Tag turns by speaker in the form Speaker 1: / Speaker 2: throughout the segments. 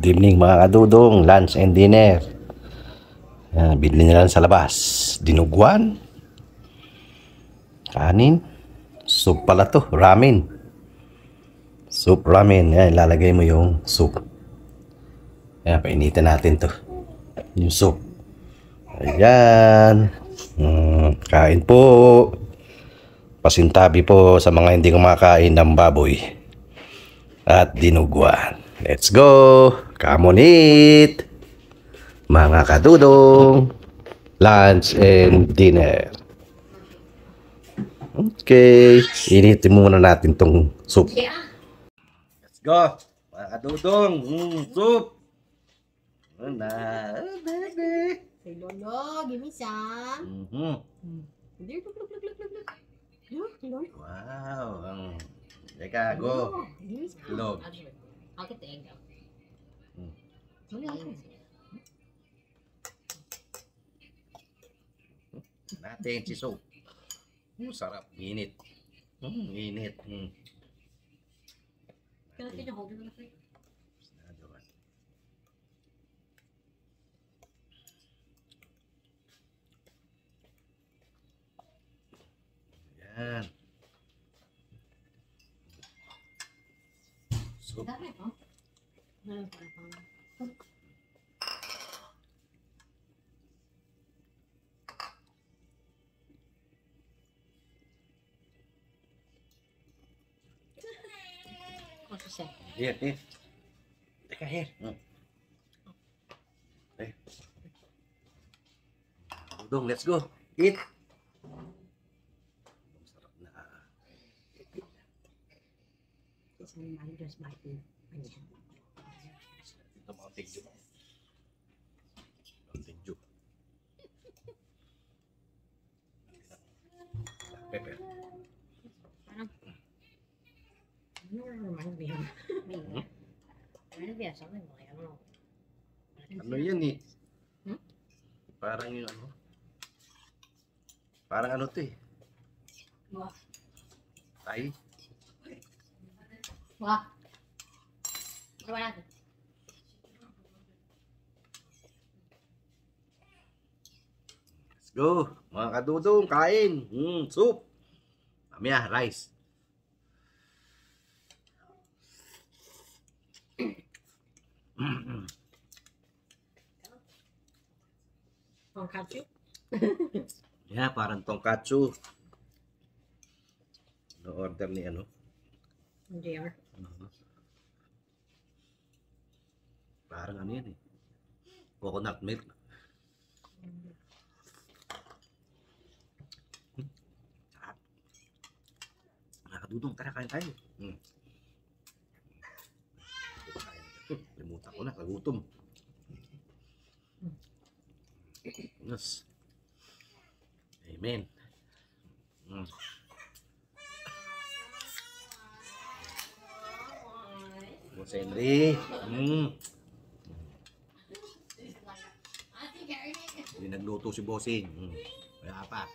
Speaker 1: Good evening mga kadudong, lunch and dinner. Yan, bilhin nila sa labas. Dinuguan, kanin, soup pala to, ramen. Soup ramen, yan, ilalagay mo yung soup. Yan, painitin natin to. Yung soup. Ayan. Kain po. Pasintabi po sa mga hindi kumakain ng baboy at dinuguan. Let's go! Come on eat! Mga kadudong, lunch and dinner. Okay, initin muna natin tong soup. Let's go! Mga kadudong, soup! Na, baby!
Speaker 2: Say Lolo, give me some. There, look. Look.
Speaker 1: Wow! Teka, go!
Speaker 2: Give me some.
Speaker 1: Log.
Speaker 2: I'll get the egg out.
Speaker 1: Natin si soup. Sarap, init. Init.
Speaker 2: Can I take a hold of it?
Speaker 1: Yan. Soup.
Speaker 2: Is that my phone? No, it's my phone. What's it say?
Speaker 1: Here. Teka, here. Okay. Dudong, let's go. Eat. Sarap na.
Speaker 2: This one might just might be.
Speaker 1: Ito mga tigyo. Tigyo. Pepper.
Speaker 2: Reminds me of something like, I don't know.
Speaker 1: Ano yan eh? Parang yung ano? Parang ano to eh?
Speaker 2: What?
Speaker 1: Tay?
Speaker 2: What? What happened?
Speaker 1: Let's go! Mga kadudong, kain! Soup! Mamaya, rice.
Speaker 2: Tonkatsu?
Speaker 1: Yeah, parang tonkatsu. No-order ni ano?
Speaker 2: JR.
Speaker 1: Parang ano yan eh. Coconut milk. Sarap. Nakadudong, tara kain tayo. Limutan ko na, kagutom. Yes. Amen. Boss Henry. Hindi nagluto si Bossing. Kaya pa.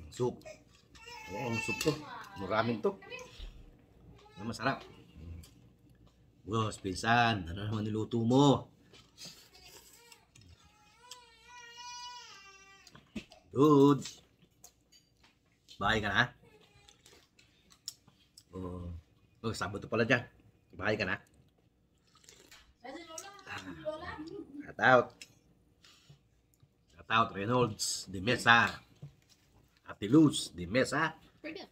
Speaker 1: Soup. Oo, soup to. Maraming to. Masarap. Boss, pinsan. Ano naman niluto mo? Good. Bahay ka na? Sabado pala dyan. Bahay ka na? Shout out. Shout out Reynolds de Mesa. Ate Luz de Mesa.
Speaker 2: Pretty good.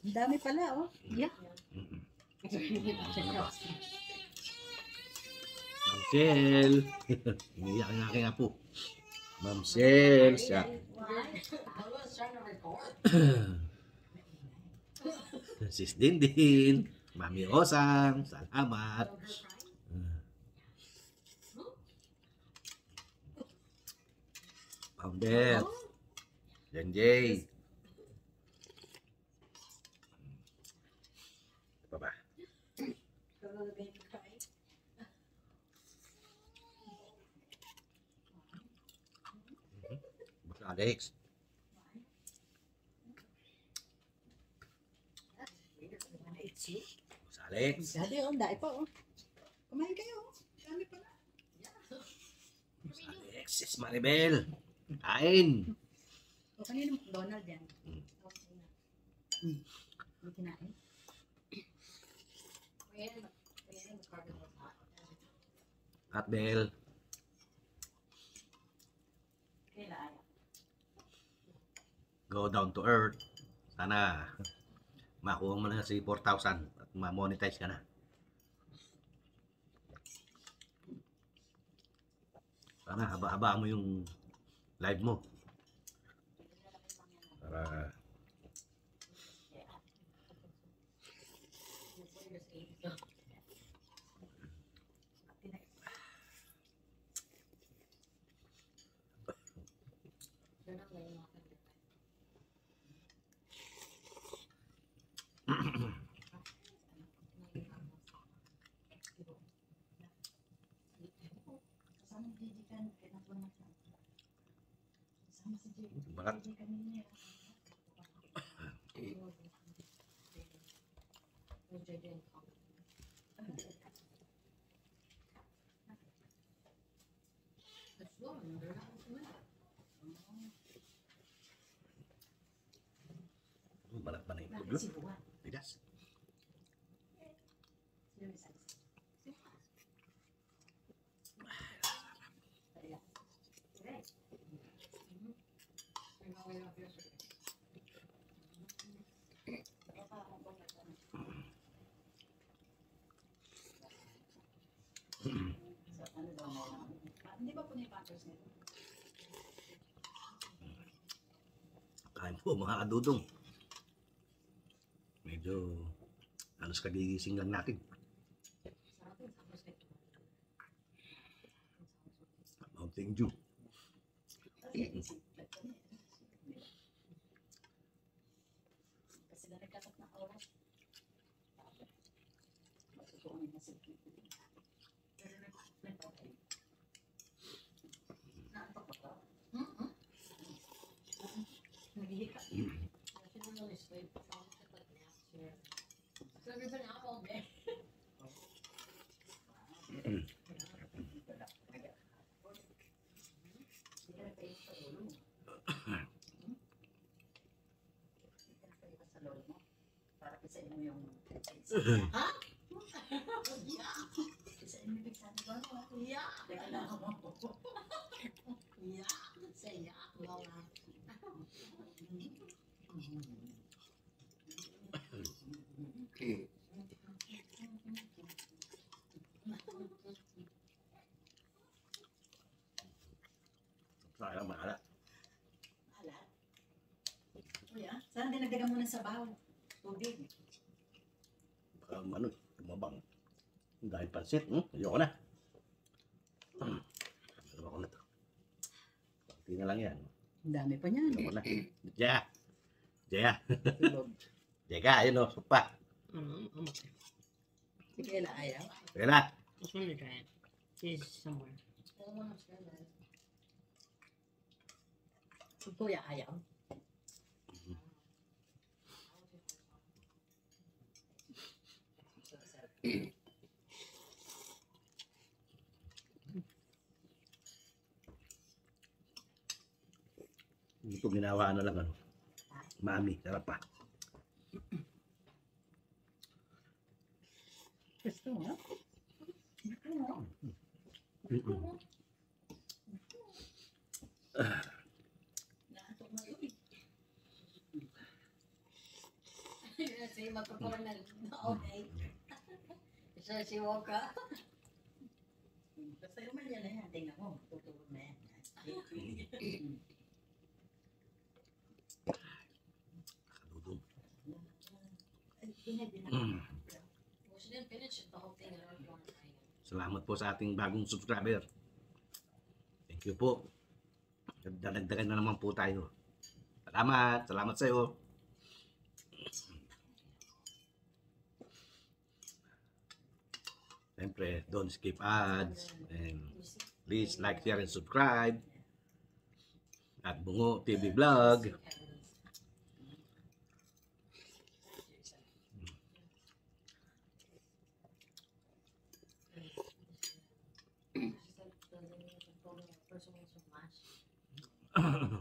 Speaker 3: Ang dami pala, oh.
Speaker 2: Yeah.
Speaker 1: Ma'am Shell. Iniyak ang aking apo. Ma'am Shell. Siya. Sis Dindin. Mami Osang. Salamat. Founder. Janjay. Baba. Alex. Alex.
Speaker 3: Dati, oh, dahil pa, oh. Kumain kayo. Dami pala.
Speaker 1: Alexis Maribel. Kain.
Speaker 3: O kanina McDonald yan. Hindi kinain.
Speaker 1: At Bel.
Speaker 3: Kailan?
Speaker 1: Go down to earth. Sana makuha mo na si 4,000 at ma-monetize ka na. Sana haba-haba mo yung live mo. Para
Speaker 3: Kasama si Gigi kan. Kinatulang na. Kasama si Gigi.
Speaker 1: Bakit?
Speaker 3: Gigi kanina.
Speaker 1: balat pa na yung
Speaker 3: Bakit
Speaker 1: pudlo.
Speaker 3: si Buwan?
Speaker 1: Tigas.
Speaker 3: Sino may sabi? Hindi ba po na yung pampers nito?
Speaker 1: Kain po mga kadudong. Medyo halos kagigising lang natin. Mountain Dew.
Speaker 3: Kasi na nagkatat na oras. Masusukan yung masigit. Pero nagpapay. Naantok ba ka? Naghihika. Para pisain mo yung
Speaker 2: Ha?
Speaker 3: pisain mo yung bigsan mo.
Speaker 2: Yeah.
Speaker 3: Teka lang ako.
Speaker 2: Yeah. Say yeah. Well,
Speaker 1: Sayang mahala.
Speaker 3: Hala. Kuya, saan dinagdagan mo ng sabaw? Tubig.
Speaker 1: Baka ano, tumabang. Dahil pansit, ayoko na. Ayoko na to. Kunti na lang yan.
Speaker 3: Ang dami pa niyan.
Speaker 1: Ayoko na. Jaya. Jaya.
Speaker 3: Tulog.
Speaker 1: Jaya, ayun o, supa.
Speaker 3: Sige na, ayaw.
Speaker 1: Sige na.
Speaker 2: just want to try it. She's somewhere.
Speaker 3: Si Kuya, ayaw.
Speaker 1: Ito ginawa na lang ano. Mami, sarap pa.
Speaker 3: Gusto mo? Gusto mo? Naantok na yun.
Speaker 2: See, magkakuha na all day. So, she woke up.
Speaker 3: Basta naman yan na yan. Tingnan mo, tutulog na yan.
Speaker 1: Kadudong.
Speaker 3: Ay, hindi na.
Speaker 2: Well, she didn't finish the whole thing. I don't know if you want to try it.
Speaker 1: Salamat po sa ating bagong subscriber. Thank you po. Dadagdagan na naman po tayo. Salamat. Salamat sa iyo. Siyempre, don't skip ads. And please like, share, and subscribe. At Bungo TV Vlog. Matagal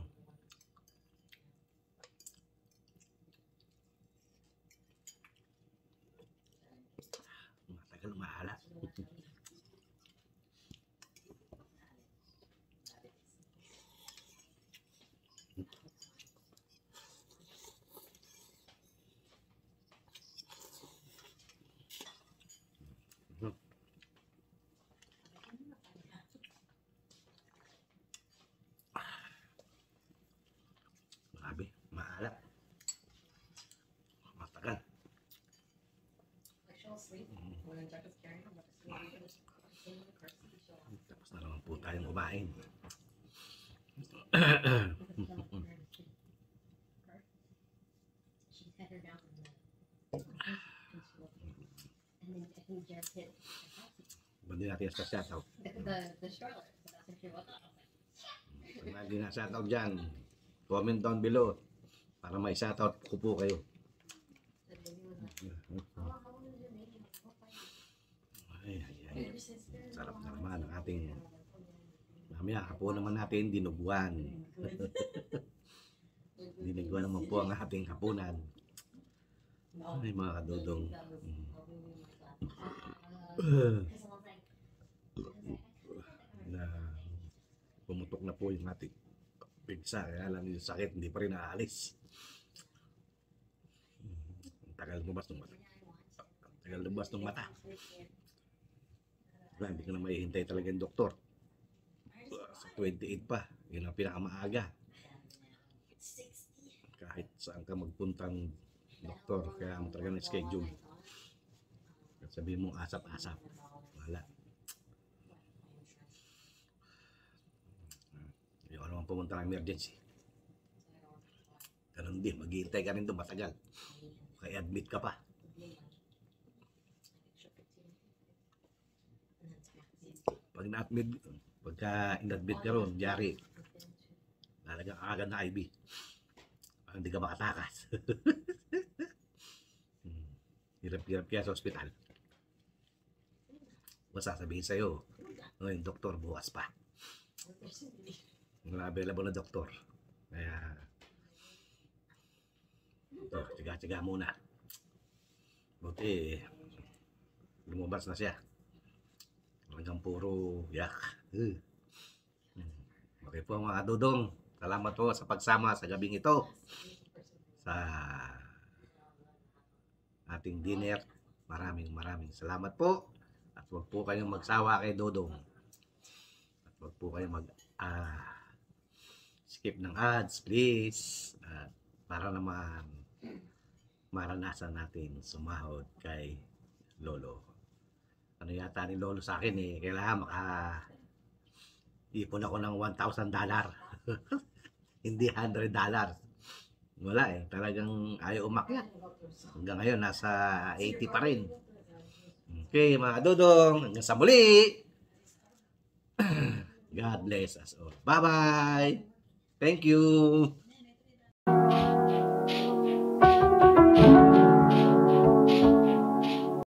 Speaker 1: maalat. Grabe, maalat. Matagal.
Speaker 2: Like she'll sleep when Jack is carrying her, but it's in the car seat.
Speaker 1: Tapos na naman po tayong kumain.
Speaker 2: She had her down in the and then I think Jack hit
Speaker 1: Bandi natin sa shoutout.
Speaker 2: the stroller, so that's when she woke up.
Speaker 1: Kung hindi na shoutout dyan, comment down below para may shoutout ko po kayo.
Speaker 2: The baby was like, oh, how old is your baby?
Speaker 1: Ay, ay, ay. Sarap na naman ang ating mamaya, hapo naman natin dinuguan. Dinuguan naman po ang ating hapunan. Ay, mga kadudong. Na pumutok na po yung ating pigsa. Kaya lang yung sakit, hindi pa rin naalis. Ang tagal lumabas ng mata. Ang tagal lumabas ng mata. Wala, hindi ko na maihintay talaga yung doktor. Sa 28 pa, yun ang pinakamaaga. Kahit saan ka magpuntang doktor, kaya mo talaga na-schedule. At sabihin mo asap-asap. Wala. Yung ano man pumunta ng emergency. Ganun din, maghihintay ka rin doon matagal. Kaya admit ka pa. Pag na-admit, pagka in-admit ka ron, yari, lalagyan ka agad na IV. Hindi ka makatakas. Hirap-hirap kaya sa ospital. Masasabihin sa'yo, yung doktor bukas pa. Wala available na doktor. Kaya, ito, tiga-tiga muna. Buti, lumabas na siya. Hanggang puro yak. Okay po mga kadudong. Salamat po sa pagsama sa gabing ito. Sa ating dinner. Maraming salamat po. At huwag po kayong magsawa kay Dodong. At huwag po kayong skip ng ads, please. At para naman maranasan natin sumahod kay Lolo. Ano yata ni Lolo sa akin eh, kailangan ipon ako ng $1,000. Hindi $100. Wala eh, talagang ayaw umakyat. Hanggang ngayon, nasa 80 pa rin. Okay, mga dudong, hanggang sa muli. God bless us all. Bye-bye. Thank you.